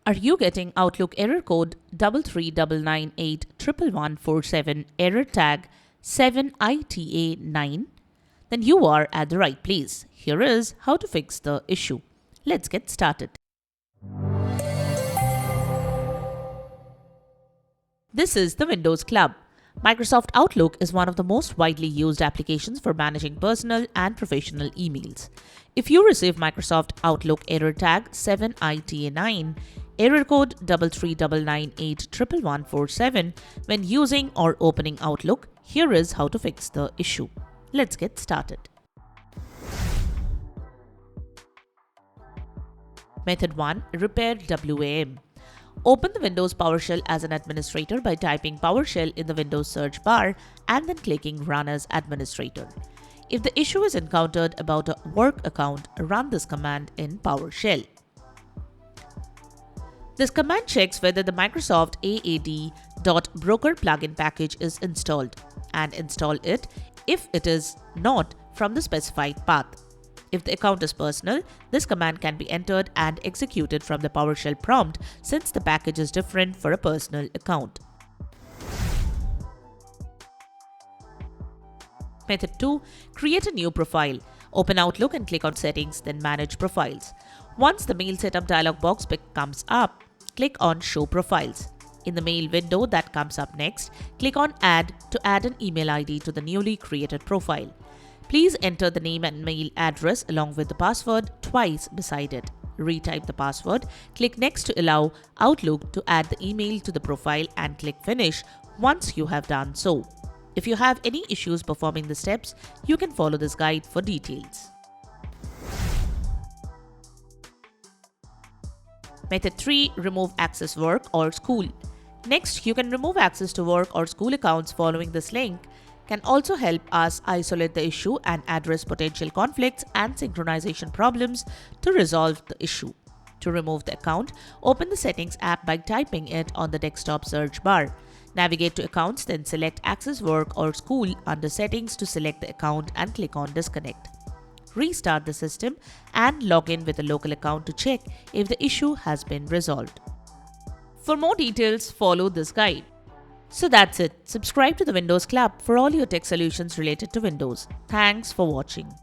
Are you getting Outlook error code 339981147 error tag 7ITA9? Then you are at the right place. Here is how to fix the issue. Let's get started. This is the Windows Club. Microsoft Outlook is one of the most widely used applications for managing personal and professional emails. If you receive Microsoft Outlook error tag 7ITA9, error code 339981147 when using or opening Outlook, here is how to fix the issue. Let's get started. Method 1. Repair WAM. Open the Windows PowerShell as an administrator by typing PowerShell in the Windows search bar and then clicking Run as Administrator. If the issue is encountered about a work account, run this command in PowerShell. This command checks whether the Microsoft AAD.broker plugin package is installed and install it if it is not from the specified path. If the account is personal, this command can be entered and executed from the PowerShell prompt since the package is different for a personal account. Method 2. Create a new profile. Open Outlook and click on Settings, then Manage Profiles. Once the Mail Setup dialog box comes up, click on Show Profiles. In the mail window that comes up next, click on Add to add an email ID to the newly created profile. Please enter the name and mail address along with the password twice beside it. Retype the password, click Next to allow Outlook to add the email to the profile and click Finish once you have done so. If you have any issues performing the steps, you can follow this guide for details. Method 3. Remove access work or school. Next, you can remove access to work or school accounts following this link. Can also help us isolate the issue and address potential conflicts and synchronization problems to resolve the issue. To remove the account, open the Settings app by typing it on the desktop search bar. Navigate to Accounts, then select Access Work or School under Settings to select the account and click on Disconnect. Restart the system and log in with a local account to check if the issue has been resolved. For more details, follow this guide. So that's it. Subscribe to the Windows Club for all your tech solutions related to Windows. Thanks for watching.